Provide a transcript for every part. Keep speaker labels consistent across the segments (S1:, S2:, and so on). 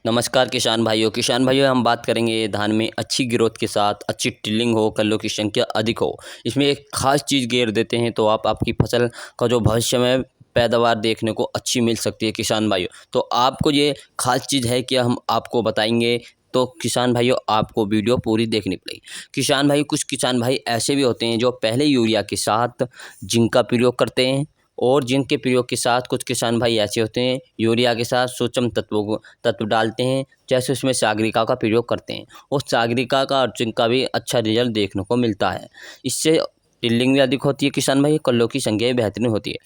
S1: नमस्कार किसान भाइयों हम बात करेंगे धान में अच्छी ग्रोथ के साथ अच्छी टिल्लिंग हो, कल्लों की संख्या अधिक हो। इसमें एक खास चीज़ गेर देते हैं तो आपकी फसल का जो भविष्य में पैदावार देखने को अच्छी मिल सकती है किसान भाइयों। तो आपको ये खास चीज़ है कि हम आपको बताएंगे, तो किसान भाइयों आपको वीडियो पूरी देखनी पड़ेगी। किसान भाई, कुछ किसान भाई ऐसे भी होते हैं जो पहले यूरिया के साथ जिंक का प्रयोग करते हैं, और जिंक के प्रयोग के साथ कुछ किसान भाई ऐसे होते हैं यूरिया के साथ सूक्ष्म तत्व डालते हैं, जैसे उसमें सागरिका का प्रयोग करते हैं, और सागरिका का और जिंक का भी अच्छा रिजल्ट देखने को मिलता है। इससे टिल्लिंग भी अधिक होती है किसान भाई, कल्लों की संख्या भी बेहतरीन होती है।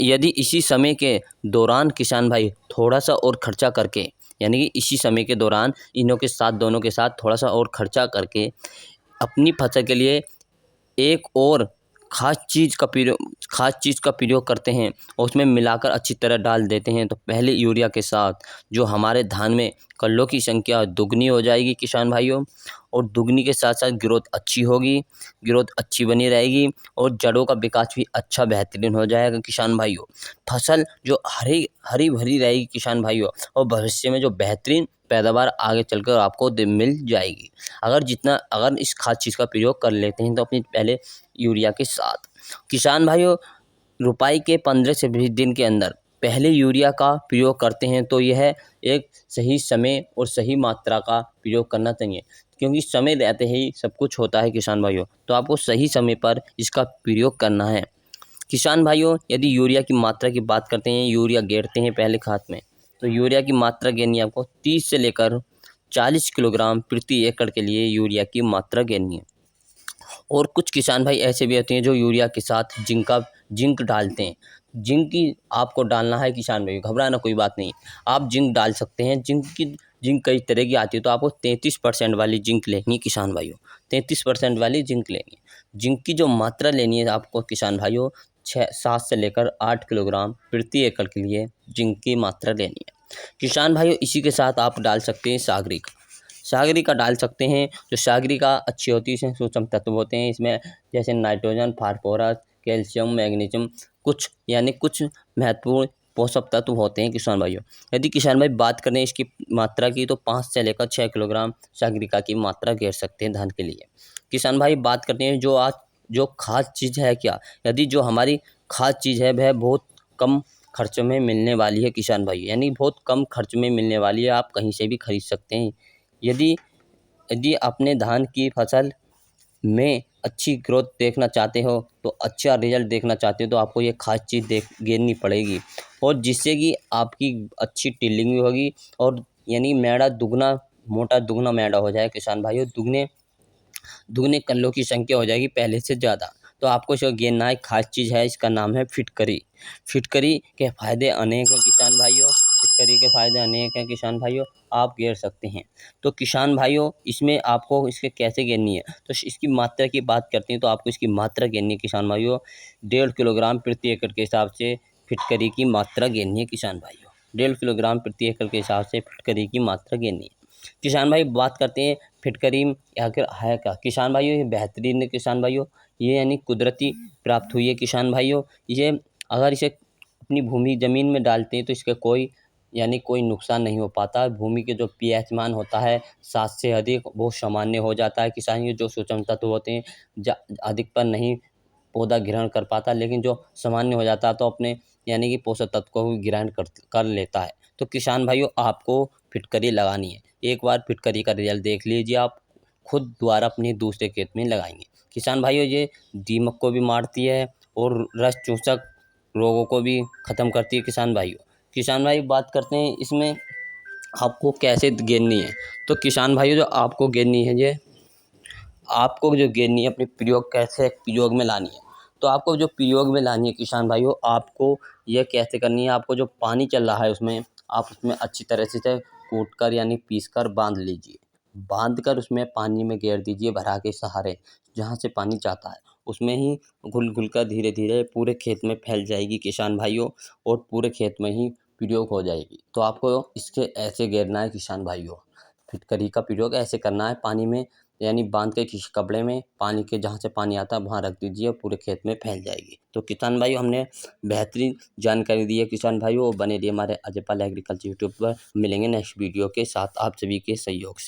S1: यदि इसी समय के दौरान किसान भाई थोड़ा सा और खर्चा करके, यानी कि इसी समय के दौरान इनों के साथ दोनों के साथ थोड़ा सा और खर्चा करके अपनी फसल के लिए एक और ख़ास चीज़ का प्रयोग करते हैं और उसमें मिलाकर अच्छी तरह डाल देते हैं, तो पहले यूरिया के साथ जो हमारे धान में कल्लों की संख्या दुगनी हो जाएगी किसान भाइयों, और दुगनी के साथ साथ ग्रोथ अच्छी होगी, ग्रोथ अच्छी बनी रहेगी, और जड़ों का विकास भी अच्छा बेहतरीन हो जाएगा किसान भाइयों। फसल जो हरी हरी भरी रहेगी किसान भाइयों, और भविष्य में जो बेहतरीन पैदावार आगे चलकर आपको मिल जाएगी। अगर इस खास चीज़ का प्रयोग कर लेते हैं तो अपनी पहले यूरिया के साथ किसान भाइयों रुपाई के 15 से 20 दिन के अंदर पहले यूरिया का प्रयोग करते हैं, तो यह एक सही समय और सही मात्रा का प्रयोग करना चाहिए, क्योंकि समय रहते ही सब कुछ होता है किसान भाइयों। तो आपको सही समय पर इसका प्रयोग करना है किसान भाइयों। यदि यूरिया की मात्रा की बात करते हैं, यूरिया गेरते हैं पहले खाद में, तो यूरिया की मात्रा गेरनी है आपको 30 से लेकर 40 किलोग्राम प्रति एकड़ के लिए यूरिया की मात्रा गेरनी है। और कुछ किसान भाई ऐसे भी होते हैं जो यूरिया के साथ जिंक डालते हैं। जिंक की आपको डालना है किसान भाई, घबराना कोई बात नहीं, आप जिंक डाल सकते हैं। जिंक कई तरह की आती है, तो आपको 33% वाली जिंक लेनी है किसान भाइयों, 33% वाली जिंक लेनी है। जिंक की जो मात्रा लेनी है आपको किसान भाइयों, 7 से लेकर 8 किलोग्राम प्रति एकड़ के लिए जिंक की मात्रा लेनी है किसान भाइयों। इसी के साथ आप डाल सकते हैं सागरिका डाल सकते हैं। जो सागरिका अच्छी होती है, इसमें सूक्ष्म तत्व होते हैं, इसमें जैसे नाइट्रोजन, फास्फोरस, कैल्शियम, मैग्नीशियम, कुछ महत्वपूर्ण पोषक तत्व होते हैं किसान भाइयों। यदि किसान भाई बात करें इसकी मात्रा की, तो 5 से लेकर 6 किलोग्राम सागरिका की मात्रा घेर सकते हैं धान के लिए। किसान भाई बात करते हैं जो खास चीज़ है क्या, यदि जो हमारी खास चीज़ है वह बहुत कम खर्च में मिलने वाली है किसान भाई, यानी बहुत कम खर्च में मिलने वाली है, आप कहीं से भी खरीद सकते हैं। यदि यदि अपने धान की फसल में अच्छी ग्रोथ देखना चाहते हो, तो अच्छा रिजल्ट देखना चाहते हो, तो आपको ये खास चीज़ गेरनी पड़ेगी, और जिससे कि आपकी अच्छी टिल्लिंग भी होगी, और यानी मैड़ा दुगना मोटा दुगना मैड़ा हो जाए किसान भाइयों, दुगने दुगने कल्लों की संख्या हो जाएगी पहले से ज़्यादा। तो आपको जो गेरना है खास चीज़ है, इसका नाम है फिटकरी। फिटकरी के फ़ायदे अनेक हैं किसान भाइयों, फिटकरी के फ़ायदे अनेक हैं किसान भाइयों, आप गेर सकते हैं। तो किसान भाइयों इसमें आपको इसके कैसे गेरनी है, तो इसकी मात्रा की बात करते हैं, तो आपको इसकी मात्रा गेरनी है किसान भाइयों, 1.5 किलोग्राम प्रति एकड़ के हिसाब से फिटकरी की मात्रा गेरनी है किसान भाइयों, 1.5 किलोग्राम प्रति एकड़ के हिसाब से फिटकरी की मात्रा गेरनी है किसान भाई। बात करते हैं फिटकरी आखिर है क्या किसान भाइयों, ये बेहतरीन है किसान भाइयों, ये यानी कुदरती प्राप्त हुई है किसान भाइयों। ये अगर इसे अपनी भूमि ज़मीन में डालते हैं तो इसका कोई नुकसान नहीं हो पाता। भूमि के जो पीएच मान होता है 7 से अधिक, वो सामान्य हो जाता है किसान। ये जो सूक्ष्म तत्व होते हैं अधिक पर नहीं पौधा ग्रहण कर पाता, लेकिन जो सामान्य हो जाता है तो अपने यानी कि पोषक तत्व को भी ग्रहण कर लेता है। तो किसान भाइयों आपको फिटकरी लगानी है, एक बार फिटकरी का रिजल्ट देख लीजिए, आप खुद दोबारा अपने दूसरे खेत में लगाएंगे किसान भाइयों। ये दीमक को भी मारती है और रस चूसक रोगों को भी ख़त्म करती है किसान भाइयों। किसान भाई बात करते हैं इसमें आपको कैसे गेरनी है, तो किसान भाइयों जो आपको गेरनी है, ये आपको जो गेरनी है अपने प्रयोग में लानी है। तो आपको जो प्रयोग में लानी है किसान भाइयों, आपको यह कैसे करनी है, आपको जो पानी चल रहा है उसमें आप उसमें अच्छी तरह से कूट कर यानी पीस कर बांध लीजिए, बांध कर उसमें पानी में गेर दीजिए भरा के सहारे, जहाँ से पानी जाता है उसमें ही घुल घुल कर धीरे धीरे पूरे खेत में फैल जाएगी किसान भाइयों, और पूरे खेत में ही प्रयोग हो जाएगी। तो आपको इसके ऐसे गेरना है किसान भाइयों, फिटकरी का प्रयोग ऐसे करना है पानी में यानी बांध के किसी कपड़े में पानी के जहाँ से पानी आता है वहाँ रख दीजिए, पूरे खेत में फैल जाएगी। तो किसान भाइयों हमने बेहतरीन जानकारी दी है किसान भाइयों, बने रहिए हमारे अजयपाल एग्रीकल्चर यूट्यूब पर। मिलेंगे नेक्स्ट वीडियो के साथ आप सभी के सहयोग से।